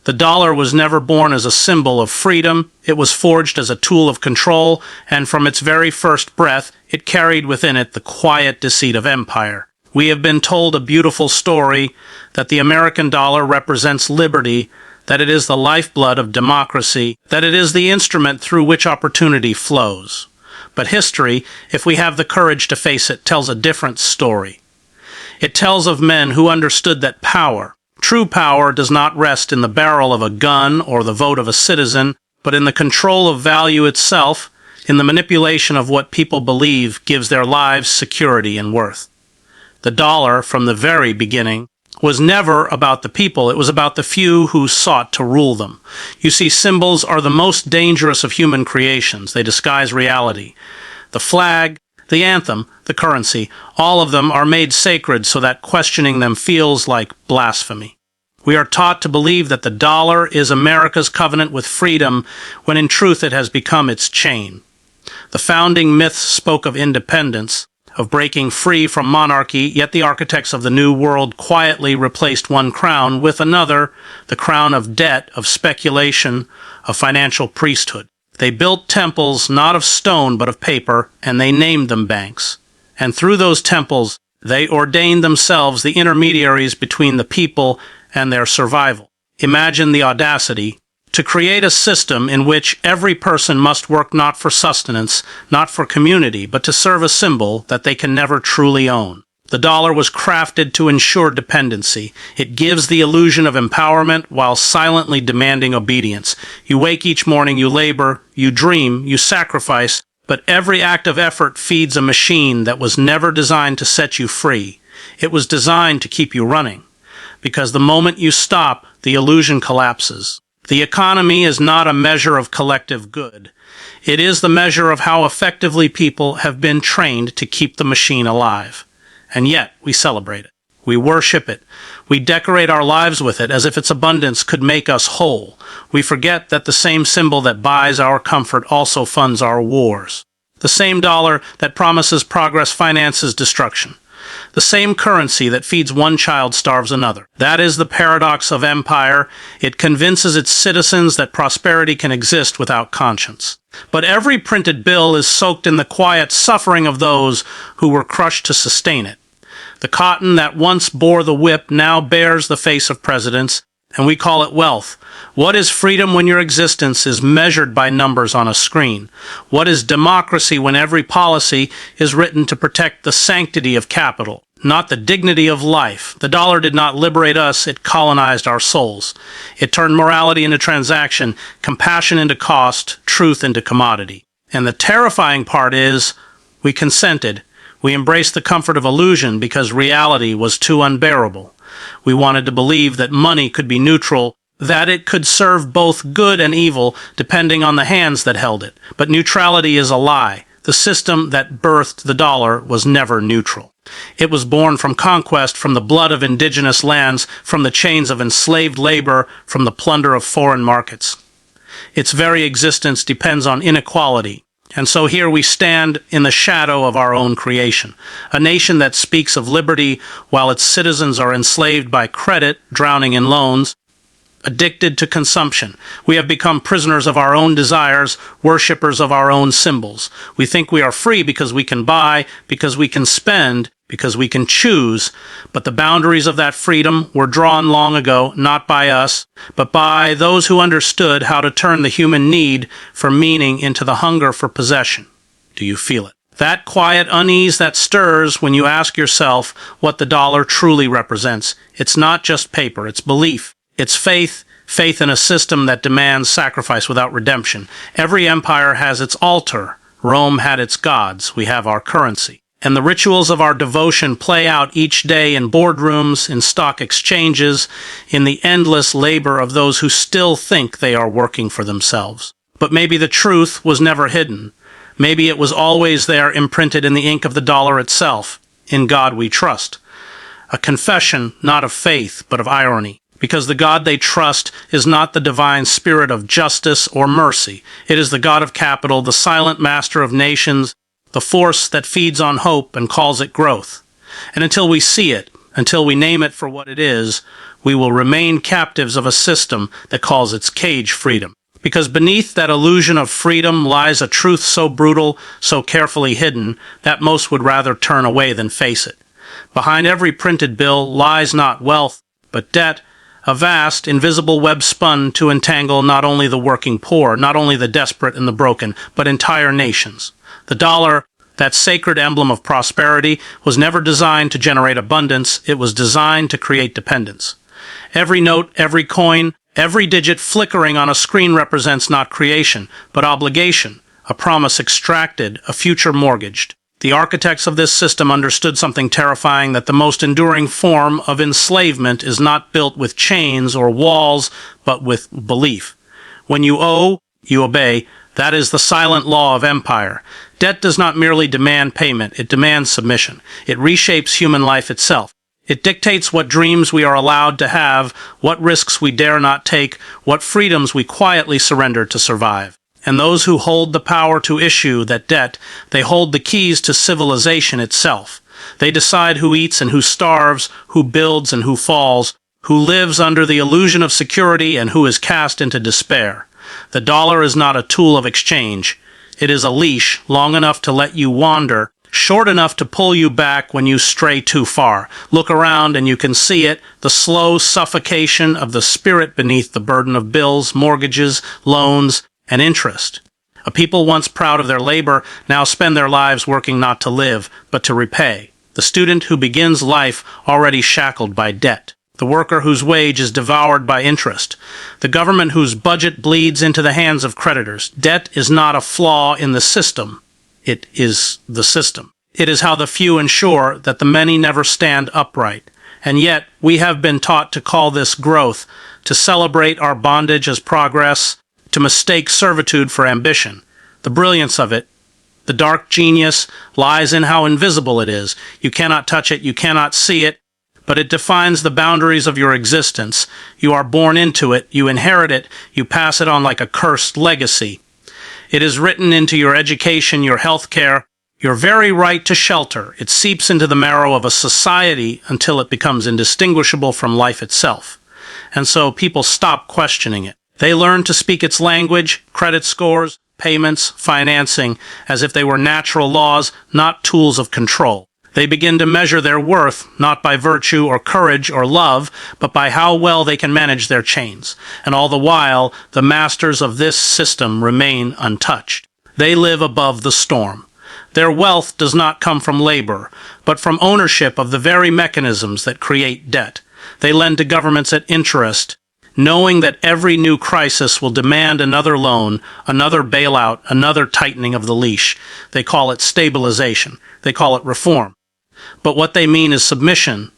The dollar was never born as a symbol of freedom, it was forged as a tool of control, and from its very first breath, it carried within it the quiet deceit of empire. We have been told a beautiful story that the American dollar represents liberty, that it is the lifeblood of democracy, that it is the instrument through which opportunity flows. But history, if we have the courage to face it, tells a different story. It tells of men who understood that power, true power, does not rest in the barrel of a gun or the vote of a citizen, but in the control of value itself, in the manipulation of what people believe gives their lives security and worth. The dollar, from the very beginning, was never about the people, it was about the few who sought to rule them. You see, symbols are the most dangerous of human creations. They disguise reality. The flag, the anthem, the currency, all of them are made sacred so that questioning them feels like blasphemy. We are taught to believe that the dollar is America's covenant with freedom, when in truth it has become its chain. The founding myths spoke of independence, of breaking free from monarchy, yet the architects of the New World quietly replaced one crown with another, the crown of debt, of speculation, of financial priesthood. They built temples not of stone but of paper, and they named them banks. And through those temples, they ordained themselves the intermediaries between the people and their survival. Imagine the audacity to create a system in which every person must work not for sustenance, not for community, but to serve a symbol that they can never truly own. The dollar was crafted to ensure dependency. It gives the illusion of empowerment while silently demanding obedience. You wake each morning, you labor, you dream, you sacrifice, but every act of effort feeds a machine that was never designed to set you free. It was designed to keep you running, because the moment you stop, the illusion collapses. The economy is not a measure of collective good. It is the measure of how effectively people have been trained to keep the machine alive. And yet, we celebrate it. We worship it. We decorate our lives with it as if its abundance could make us whole. We forget that the same symbol that buys our comfort also funds our wars. The same dollar that promises progress finances destruction. The same currency that feeds one child starves another. That is the paradox of empire. It convinces its citizens that prosperity can exist without conscience. But every printed bill is soaked in the quiet suffering of those who were crushed to sustain it. The cotton that once bore the whip now bears the face of presidents, and we call it wealth. What is freedom when your existence is measured by numbers on a screen? What is democracy when every policy is written to protect the sanctity of capital, not the dignity of life? The dollar did not liberate us, it colonized our souls. It turned morality into transaction, compassion into cost, truth into commodity. And the terrifying part is, we consented. We embraced the comfort of illusion because reality was too unbearable. We wanted to believe that money could be neutral, that it could serve both good and evil depending on the hands that held it. But neutrality is a lie. The system that birthed the dollar was never neutral. It was born from conquest, from the blood of indigenous lands, from the chains of enslaved labor, from the plunder of foreign markets. Its very existence depends on inequality. And so here we stand in the shadow of our own creation, a nation that speaks of liberty while its citizens are enslaved by credit, drowning in loans, addicted to consumption. We have become prisoners of our own desires, worshippers of our own symbols. We think we are free because we can buy, because we can spend, because we can choose, but the boundaries of that freedom were drawn long ago, not by us, but by those who understood how to turn the human need for meaning into the hunger for possession. Do you feel it? That quiet unease that stirs when you ask yourself what the dollar truly represents. It's not just paper, it's belief. It's faith in a system that demands sacrifice without redemption. Every empire has its altar. Rome had its gods. We have our currency. And the rituals of our devotion play out each day in boardrooms, in stock exchanges, in the endless labor of those who still think they are working for themselves. But maybe the truth was never hidden. Maybe it was always there, imprinted in the ink of the dollar itself. In God we trust. A confession not of faith, but of irony. Because the God they trust is not the divine spirit of justice or mercy. It is the God of capital, the silent master of nations, the force that feeds on hope and calls it growth. And until we see it, until we name it for what it is, we will remain captives of a system that calls its cage freedom. Because beneath that illusion of freedom lies a truth so brutal, so carefully hidden, that most would rather turn away than face it. Behind every printed bill lies not wealth, but debt, a vast, invisible web spun to entangle not only the working poor, not only the desperate and the broken, but entire nations. The dollar, that sacred emblem of prosperity, was never designed to generate abundance, it was designed to create dependence. Every note, every coin, every digit flickering on a screen represents not creation, but obligation, a promise extracted, a future mortgaged. The architects of this system understood something terrifying, that the most enduring form of enslavement is not built with chains or walls, but with belief. When you owe, you obey. That is the silent law of empire. Debt does not merely demand payment, it demands submission. It reshapes human life itself. It dictates what dreams we are allowed to have, what risks we dare not take, what freedoms we quietly surrender to survive. And those who hold the power to issue that debt, they hold the keys to civilization itself. They decide who eats and who starves, who builds and who falls, who lives under the illusion of security and who is cast into despair. The dollar is not a tool of exchange. It is a leash long enough to let you wander, short enough to pull you back when you stray too far. Look around and you can see it, the slow suffocation of the spirit beneath the burden of bills, mortgages, loans, and interest. A people once proud of their labor now spend their lives working not to live, but to repay. The student who begins life already shackled by debt. The worker whose wage is devoured by interest. The government whose budget bleeds into the hands of creditors. Debt is not a flaw in the system. It is the system. It is how the few ensure that the many never stand upright. And yet, we have been taught to call this growth, to celebrate our bondage as progress, to mistake servitude for ambition. The brilliance of it, the dark genius, lies in how invisible it is. You cannot touch it, you cannot see it, but it defines the boundaries of your existence. You are born into it, you inherit it, you pass it on like a cursed legacy. It is written into your education, your health care, your very right to shelter. It seeps into the marrow of a society until it becomes indistinguishable from life itself. And so people stop questioning it. They learn to speak its language, credit scores, payments, financing, as if they were natural laws, not tools of control. They begin to measure their worth, not by virtue or courage or love, but by how well they can manage their chains. And all the while, the masters of this system remain untouched. They live above the storm. Their wealth does not come from labor, but from ownership of the very mechanisms that create debt. They lend to governments at interest, knowing that every new crisis will demand another loan, another bailout, another tightening of the leash. They call it stabilization. They call it reform. But what they mean is submission,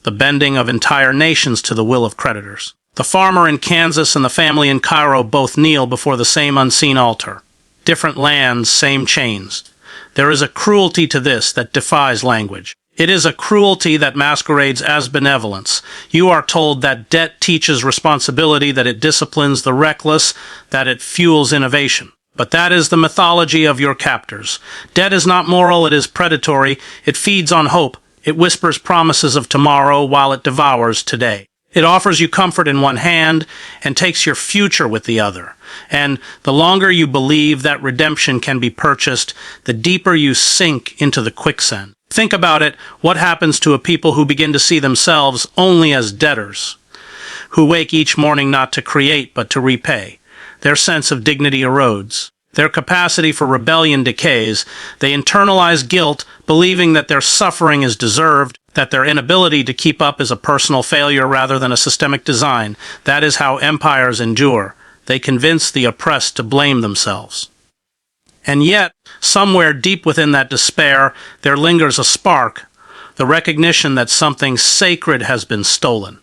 the bending of entire nations to the will of creditors. The farmer in Kansas and the family in Cairo both kneel before the same unseen altar. Different lands, same chains. There is a cruelty to this that defies language. It is a cruelty that masquerades as benevolence. You are told that debt teaches responsibility, that it disciplines the reckless, that it fuels innovation. But that is the mythology of your captors. Debt is not moral, it is predatory. It feeds on hope. It whispers promises of tomorrow while it devours today. It offers you comfort in one hand and takes your future with the other. And the longer you believe that redemption can be purchased, the deeper you sink into the quicksand. Think about it. What happens to a people who begin to see themselves only as debtors, who wake each morning not to create but to repay? Their sense of dignity erodes. Their capacity for rebellion decays. They internalize guilt, believing that their suffering is deserved, that their inability to keep up is a personal failure rather than a systemic design. That is how empires endure. They convince the oppressed to blame themselves. And yet, somewhere deep within that despair, there lingers a spark, the recognition that something sacred has been stolen,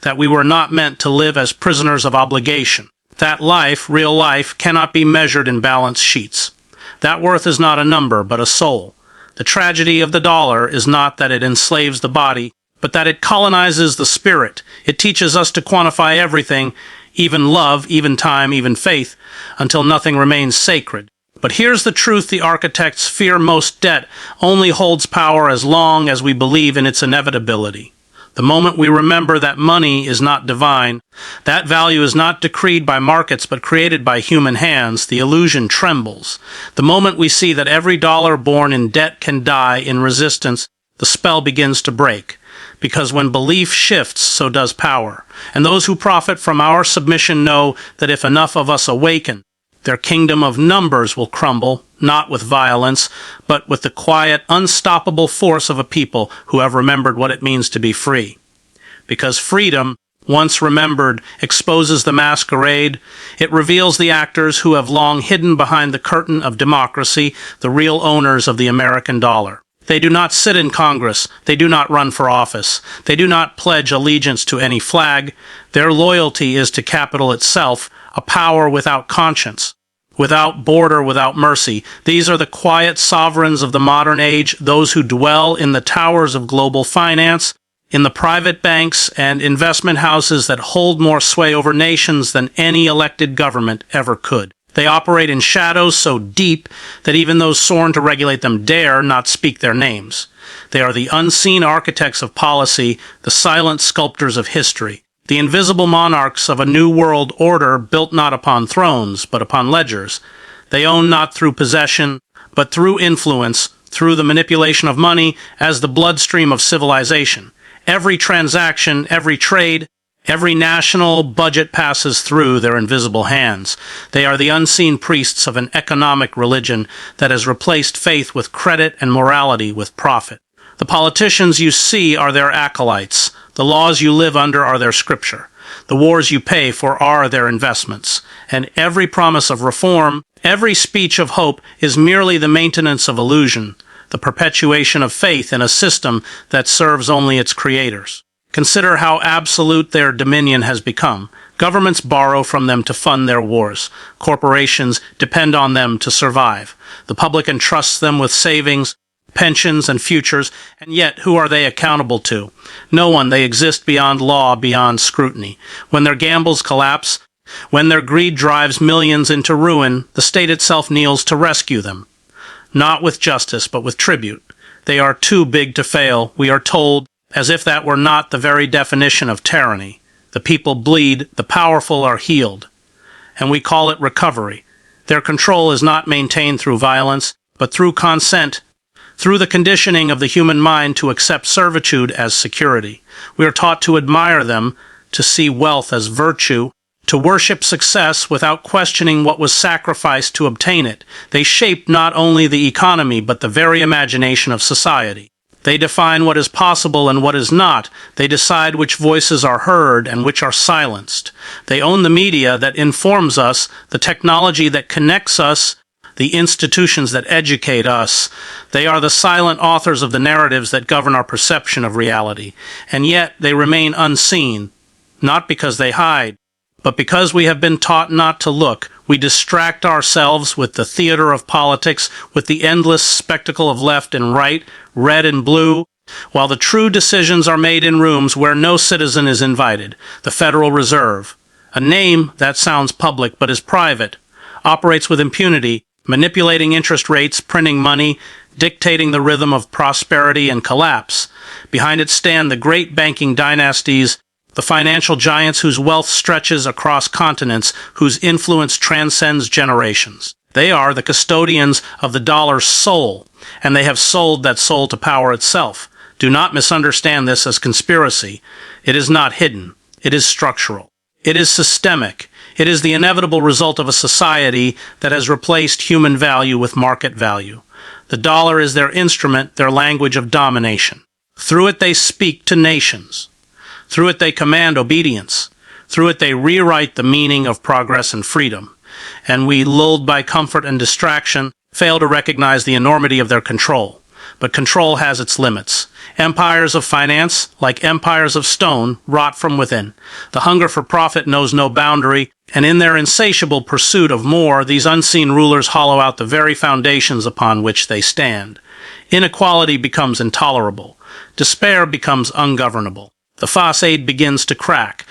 that we were not meant to live as prisoners of obligation, that life, real life, cannot be measured in balance sheets. That worth is not a number, but a soul. The tragedy of the dollar is not that it enslaves the body, but that it colonizes the spirit. It teaches us to quantify everything, even love, even time, even faith, until nothing remains sacred. But here's the truth the architects fear most: debt only holds power as long as we believe in its inevitability. The The moment we remember that money is not divine, that value is not decreed by markets but created by human hands, the illusion trembles. The moment we see that every dollar born in debt can die in resistance, the spell begins to break. Because when belief shifts, so does power. And those who profit from our submission know that if enough of us awaken, their kingdom of numbers will crumble, not with violence, but with the quiet, unstoppable force of a people who have remembered what it means to be free. Because freedom, once remembered, exposes the masquerade. It reveals the actors who have long hidden behind the curtain of democracy, the real owners of the American dollar. They do not sit in Congress. They do not run for office. They do not pledge allegiance to any flag. Their loyalty is to capital itself, a power without conscience, without border, without mercy. These are the quiet sovereigns of the modern age, those who dwell in the towers of global finance, in the private banks and investment houses that hold more sway over nations than any elected government ever could. They operate in shadows so deep that even those sworn to regulate them dare not speak their names. They are the unseen architects of policy, the silent sculptors of history, the invisible monarchs of a new world order built not upon thrones, but upon ledgers. They own not through possession, but through influence, through the manipulation of money as the bloodstream of civilization. Every transaction, every trade, every national budget passes through their invisible hands. They are the unseen priests of an economic religion that has replaced faith with credit and morality with profit. The politicians you see are their acolytes. The laws you live under are their scripture. The wars you pay for are their investments. And every promise of reform, every speech of hope is merely the maintenance of illusion, the perpetuation of faith in a system that serves only its creators. Consider how absolute their dominion has become. Governments borrow from them to fund their wars. Corporations depend on them to survive. The public entrusts them with savings, pensions, and futures, and yet who are they accountable to? No one. They exist beyond law, beyond scrutiny. When their gambles collapse, when their greed drives millions into ruin, the state itself kneels to rescue them. Not with justice, but with tribute. They are too big to fail, we are told, as if that were not the very definition of tyranny. The people bleed, the powerful are healed. And we call it recovery. Their control is not maintained through violence, but through consent, through the conditioning of the human mind to accept servitude as security. We are taught to admire them, to see wealth as virtue, to worship success without questioning what was sacrificed to obtain it. They shape not only the economy, but the very imagination of society. They define what is possible and what is not. They decide which voices are heard and which are silenced. They own the media that informs us, the technology that connects us, the institutions that educate us. They are the silent authors of the narratives that govern our perception of reality. And yet they remain unseen, not because they hide, but because we have been taught not to look. We distract ourselves with the theater of politics, with the endless spectacle of left and right, red and blue, while the true decisions are made in rooms where no citizen is invited. The Federal Reserve, a name that sounds public but is private, operates with impunity, manipulating interest rates, printing money, dictating the rhythm of prosperity and collapse. Behind it stand the great banking dynasties, the financial giants whose wealth stretches across continents, whose influence transcends generations. They are the custodians of the dollar's soul, and they have sold that soul to power itself. Do not misunderstand this as conspiracy. It is not hidden. It is structural. It is systemic. It is the inevitable result of a society that has replaced human value with market value. The dollar is their instrument, their language of domination. Through it they speak to nations. Through it they command obedience. Through it they rewrite the meaning of progress and freedom. And we, lulled by comfort and distraction, fail to recognize the enormity of their control. But control has its limits. Empires of finance, like empires of stone, rot from within. The hunger for profit knows no boundary, and in their insatiable pursuit of more, these unseen rulers hollow out the very foundations upon which they stand. Inequality becomes intolerable. Despair becomes ungovernable. The facade begins to crack.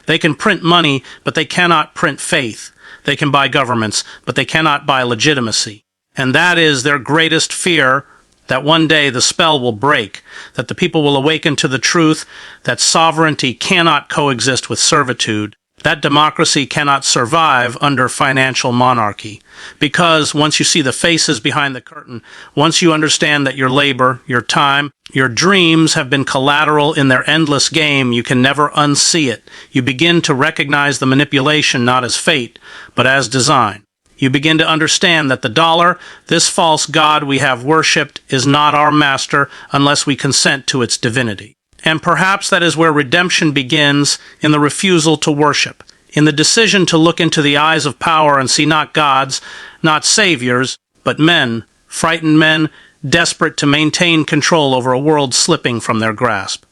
They can print money, but they cannot print faith. They can buy governments, but they cannot buy legitimacy. And that is their greatest fear, that one day the spell will break, that the people will awaken to the truth that sovereignty cannot coexist with servitude, that democracy cannot survive under financial monarchy. Because once you see the faces behind the curtain, once you understand that your labor, your time, your dreams have been collateral in their endless game, you can never unsee it. You begin to recognize the manipulation not as fate, but as design. You begin to understand that the dollar, this false god we have worshipped, is not our master unless we consent to its divinity. And perhaps that is where redemption begins, in the refusal to worship, in the decision to look into the eyes of power and see not gods, not saviors, but men, frightened men, desperate to maintain control over a world slipping from their grasp.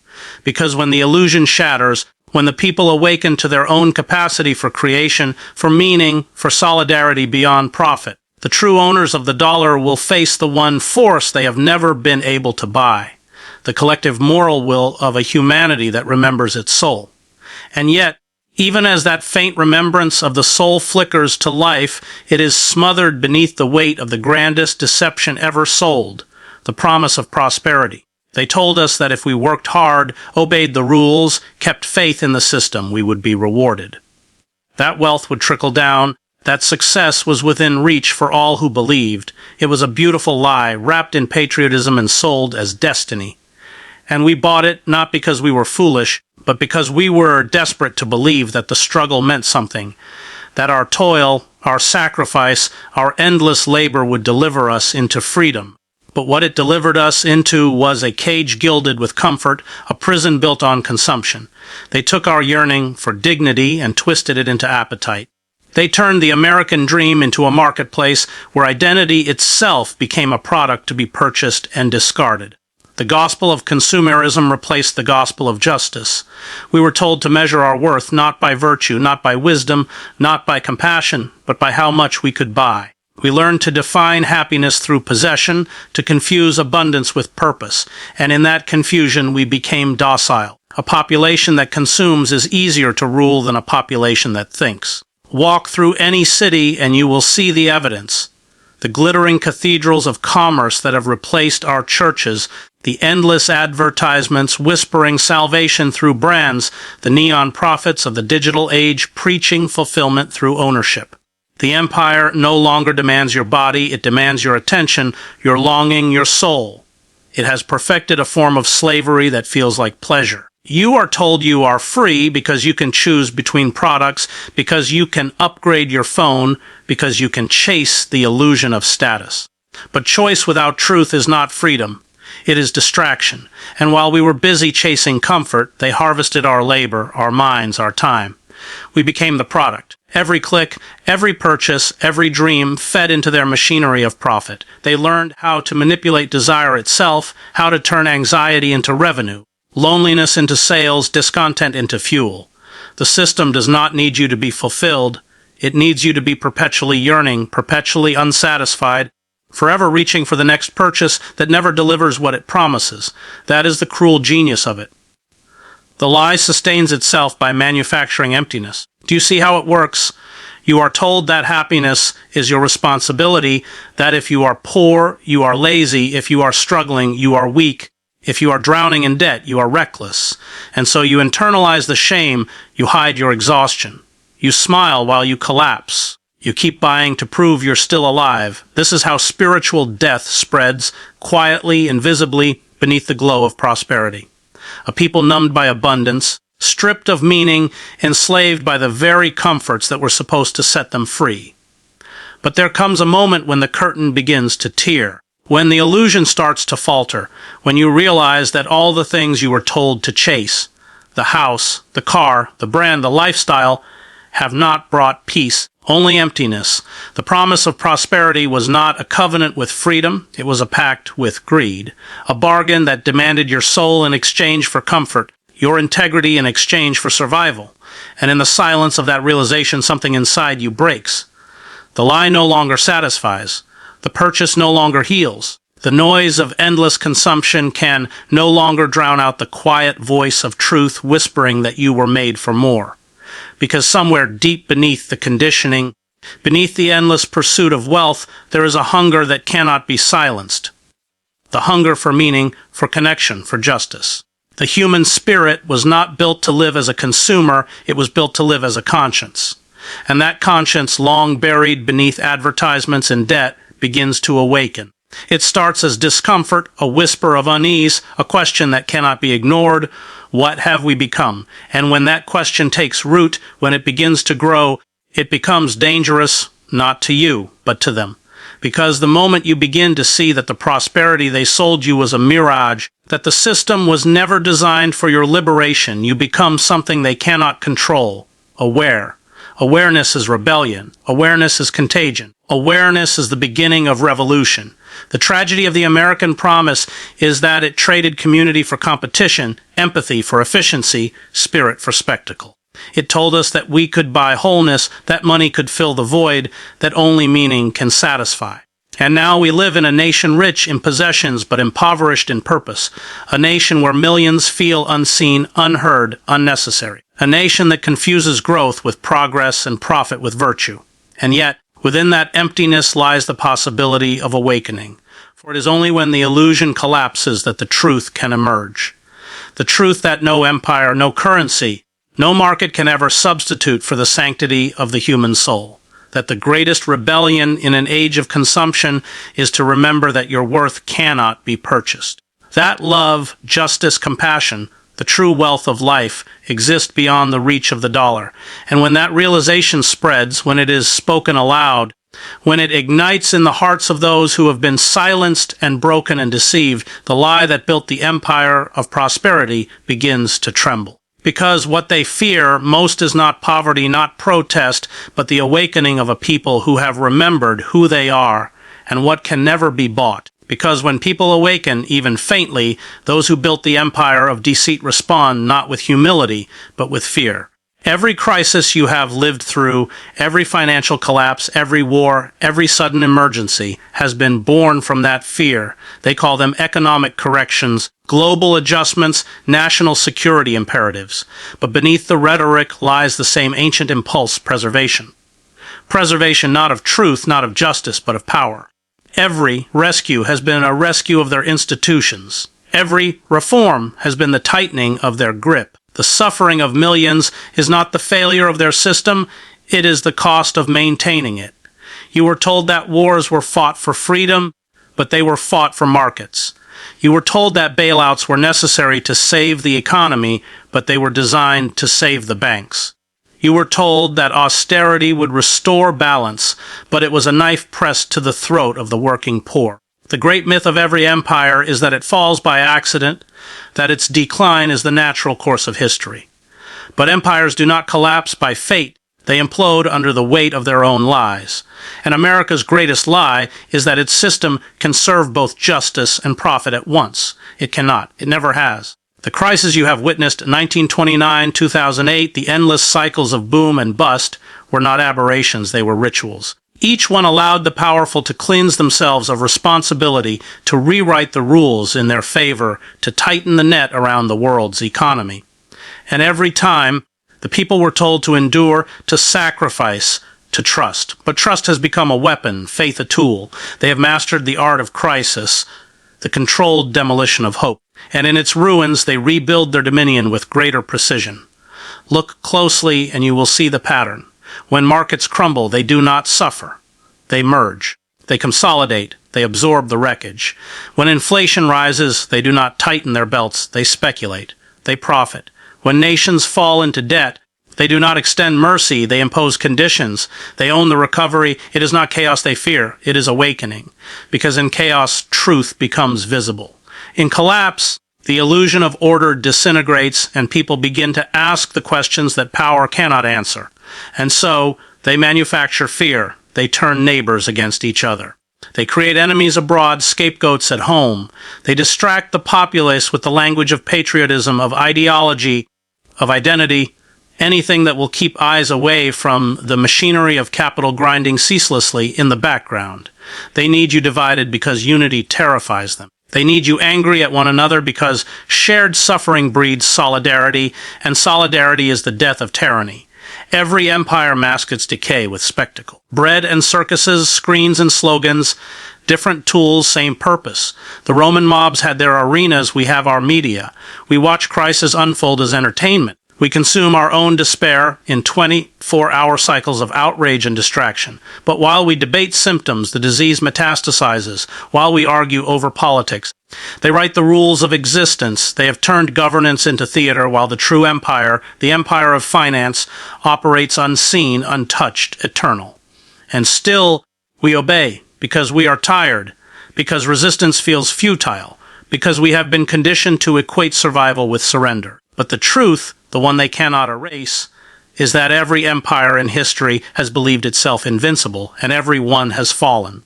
Because when the illusion shatters, when the people awaken to their own capacity for creation, for meaning, for solidarity beyond profit, the true owners of the dollar will face the one force they have never been able to buy, the collective moral will of a humanity that remembers its soul. And yet, even as that faint remembrance of the soul flickers to life, it is smothered beneath the weight of the grandest deception ever sold, the promise of prosperity. They told us that if we worked hard, obeyed the rules, kept faith in the system, we would be rewarded. That wealth would trickle down, that success was within reach for all who believed. It was a beautiful lie, wrapped in patriotism and sold as destiny. And we bought it not because we were foolish, but because we were desperate to believe that the struggle meant something, that our toil, our sacrifice, our endless labor would deliver us into freedom. But what it delivered us into was a cage gilded with comfort, a prison built on consumption. They took our yearning for dignity and twisted it into appetite. They turned the American dream into a marketplace where identity itself became a product to be purchased and discarded. The gospel of consumerism replaced the gospel of justice. We were told to measure our worth not by virtue, not by wisdom, not by compassion, but by how much we could buy. We learned to define happiness through possession, to confuse abundance with purpose, and in that confusion we became docile. A population that consumes is easier to rule than a population that thinks. Walk through any city and you will see the evidence. The glittering cathedrals of commerce that have replaced our churches, the endless advertisements whispering salvation through brands, the neon prophets of the digital age preaching fulfillment through ownership. The empire no longer demands your body, it demands your attention, your longing, your soul. It has perfected a form of slavery that feels like pleasure. You are told you are free because you can choose between products, because you can upgrade your phone, because you can chase the illusion of status. But choice without truth is not freedom. It is distraction. And while we were busy chasing comfort, they harvested our labor, our minds, our time. We became the product. Every click, every purchase, every dream fed into their machinery of profit. They learned how to manipulate desire itself, how to turn anxiety into revenue, loneliness into sales, discontent into fuel. The system does not need you to be fulfilled. It needs you to be perpetually yearning, perpetually unsatisfied, forever reaching for the next purchase that never delivers what it promises. That is the cruel genius of it. The lie sustains itself by manufacturing emptiness. Do you see how it works? You are told that happiness is your responsibility, that if you are poor, you are lazy, if you are struggling, you are weak, if you are drowning in debt, you are reckless. And so you internalize the shame, you hide your exhaustion. You smile while you collapse. You keep buying to prove you're still alive. This is how spiritual death spreads, quietly, invisibly, beneath the glow of prosperity. A people numbed by abundance, stripped of meaning, enslaved by the very comforts that were supposed to set them free. But there comes a moment when the curtain begins to tear, when the illusion starts to falter, when you realize that all the things you were told to chase, the house, the car, the brand, the lifestyle, have not brought peace, only emptiness. The promise of prosperity was not a covenant with freedom, it was a pact with greed, a bargain that demanded your soul in exchange for comfort, your integrity in exchange for survival. And in the silence of that realization, something inside you breaks. The lie no longer satisfies. The purchase no longer heals. The noise of endless consumption can no longer drown out the quiet voice of truth whispering that you were made for more. Because somewhere deep beneath the conditioning, beneath the endless pursuit of wealth, there is a hunger that cannot be silenced. the hunger for meaning, for connection, for justice. The human spirit was not built to live as a consumer, it was built to live as a conscience. And that conscience, long buried beneath advertisements and debt, begins to awaken. It starts as discomfort, a whisper of unease, a question that cannot be ignored. What have we become? And when that question takes root, when it begins to grow, it becomes dangerous, not to you, but to them. Because the moment you begin to see that the prosperity they sold you was a mirage, that the system was never designed for your liberation, you become something they cannot control, aware. Awareness is rebellion. Awareness is contagion. Awareness is the beginning of revolution. The tragedy of the American promise is that it traded community for competition, empathy for efficiency, spirit for spectacle. It told us that we could buy wholeness, that money could fill the void, that only meaning can satisfy. And now we live in a nation rich in possessions but impoverished in purpose, a nation where millions feel unseen, unheard, unnecessary, a nation that confuses growth with progress and profit with virtue. And yet, within that emptiness lies the possibility of awakening, for it is only when the illusion collapses that the truth can emerge. The truth that no empire, no currency, no market can ever substitute for the sanctity of the human soul. That the greatest rebellion in an age of consumption is to remember that your worth cannot be purchased. That love, justice, compassion, the true wealth of life, exist beyond the reach of the dollar. And when that realization spreads, when it is spoken aloud, when it ignites in the hearts of those who have been silenced and broken and deceived, the lie that built the empire of prosperity begins to tremble. Because what they fear most is not poverty, not protest, but the awakening of a people who have remembered who they are and what can never be bought. Because when people awaken, even faintly, those who built the empire of deceit respond not with humility, but with fear. Every crisis you have lived through, every financial collapse, every war, every sudden emergency has been born from that fear. They call them economic corrections, global adjustments, national security imperatives. But beneath the rhetoric lies the same ancient impulse, preservation. Preservation not of truth, not of justice, but of power. Every rescue has been a rescue of their institutions. Every reform has been the tightening of their grip. The suffering of millions is not the failure of their system, it is the cost of maintaining it. You were told that wars were fought for freedom, but they were fought for markets. You were told that bailouts were necessary to save the economy, but they were designed to save the banks. You were told that austerity would restore balance, but it was a knife pressed to the throat of the working poor. The great myth of every empire is that it falls by accident, that its decline is the natural course of history. But empires do not collapse by fate, they implode under the weight of their own lies. And America's greatest lie is that its system can serve both justice and profit at once. It cannot. It never has. The crises you have witnessed in 1929, 2008, the endless cycles of boom and bust, were not aberrations, they were rituals. Each one allowed the powerful to cleanse themselves of responsibility, to rewrite the rules in their favor, to tighten the net around the world's economy. And every time, the people were told to endure, to sacrifice, to trust. But trust has become a weapon, faith a tool. They have mastered the art of crisis, the controlled demolition of hope. And in its ruins, they rebuild their dominion with greater precision. Look closely and you will see the pattern. When markets crumble, they do not suffer. They merge. They consolidate. They absorb the wreckage. When inflation rises, they do not tighten their belts. They speculate. They profit. When nations fall into debt, they do not extend mercy. They impose conditions. They own the recovery. It is not chaos they fear. It is awakening. Because in chaos, truth becomes visible. In collapse, the illusion of order disintegrates and people begin to ask the questions that power cannot answer. And so, they manufacture fear. They turn neighbors against each other. They create enemies abroad, scapegoats at home. They distract the populace with the language of patriotism, of ideology, of identity, anything that will keep eyes away from the machinery of capital grinding ceaselessly in the background. They need you divided because unity terrifies them. They need you angry at one another because shared suffering breeds solidarity, and solidarity is the death of tyranny. Every empire masks its decay with spectacle. Bread and circuses, screens and slogans, different tools, same purpose. The Roman mobs had their arenas, we have our media. We watch crisis unfold as entertainment. We consume our own despair in 24-hour cycles of outrage and distraction. But while we debate symptoms, the disease metastasizes. While we argue over politics, they write the rules of existence. They have turned governance into theater, while the true empire, the empire of finance, operates unseen, untouched, eternal. And still, we obey, because we are tired, because resistance feels futile, because we have been conditioned to equate survival with surrender. But the truth, the one they cannot erase, is that every empire in history has believed itself invincible, and every one has fallen.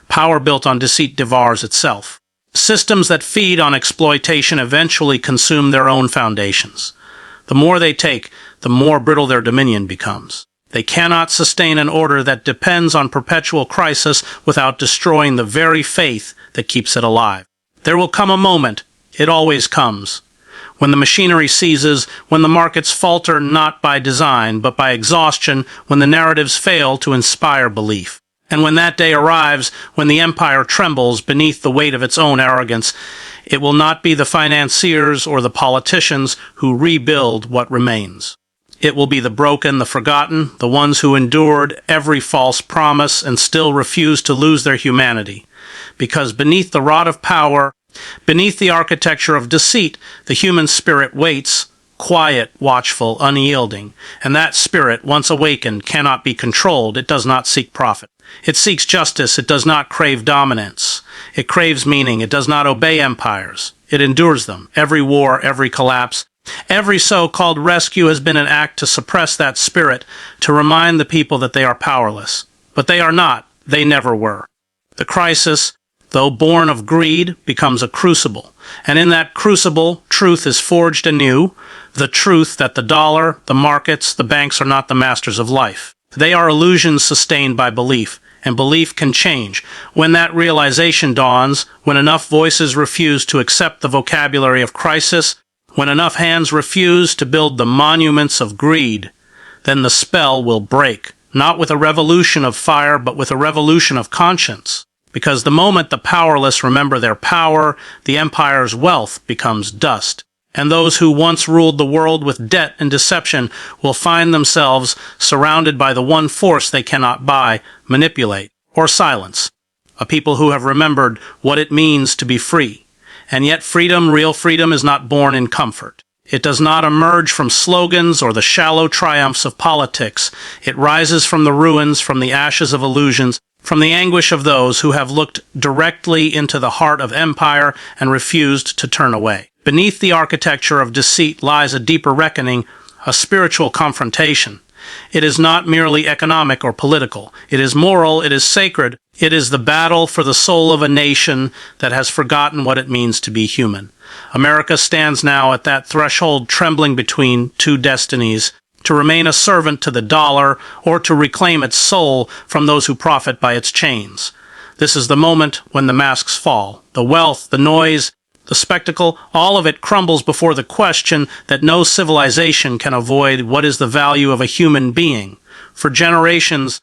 Power built on deceit devours itself. Systems that feed on exploitation eventually consume their own foundations. The more they take, the more brittle their dominion becomes. They cannot sustain an order that depends on perpetual crisis without destroying the very faith that keeps it alive. There will come a moment, it always comes, when the machinery seizes, when the markets falter not by design, but by exhaustion, when the narratives fail to inspire belief. And when that day arrives, when the empire trembles beneath the weight of its own arrogance, it will not be the financiers or the politicians who rebuild what remains. It will be the broken, the forgotten, the ones who endured every false promise and still refuse to lose their humanity. Because beneath the rod of power, beneath the architecture of deceit, the human spirit waits, quiet, watchful, unyielding. And that spirit, once awakened, cannot be controlled. It does not seek profit. It seeks justice. It does not crave dominance. It craves meaning. It does not obey empires. It endures them. Every war, every collapse, every so-called rescue has been an act to suppress that spirit, to remind the people that they are powerless. But they are not. They never were. The crisis, though born of greed, becomes a crucible. And in that crucible, truth is forged anew, the truth that the dollar, the markets, the banks are not the masters of life. They are illusions sustained by belief, and belief can change. When that realization dawns, when enough voices refuse to accept the vocabulary of crisis, when enough hands refuse to build the monuments of greed, then the spell will break, not with a revolution of fire, but with a revolution of conscience. Because the moment the powerless remember their power, the empire's wealth becomes dust. And those who once ruled the world with debt and deception will find themselves surrounded by the one force they cannot buy, manipulate, or silence. A people who have remembered what it means to be free. And yet freedom, real freedom, is not born in comfort. It does not emerge from slogans or the shallow triumphs of politics. It rises from the ruins, from the ashes of illusions, from the anguish of those who have looked directly into the heart of empire and refused to turn away. Beneath the architecture of deceit lies a deeper reckoning, a spiritual confrontation. It is not merely economic or political. It is moral, it is sacred. It is the battle for the soul of a nation that has forgotten what it means to be human. America stands now at that threshold, trembling between two destinies: to remain a servant to the dollar, or to reclaim its soul from those who profit by its chains. This is the moment when the masks fall. The wealth, the noise, the spectacle, all of it crumbles before the question that no civilization can avoid: what is the value of a human being? For generations,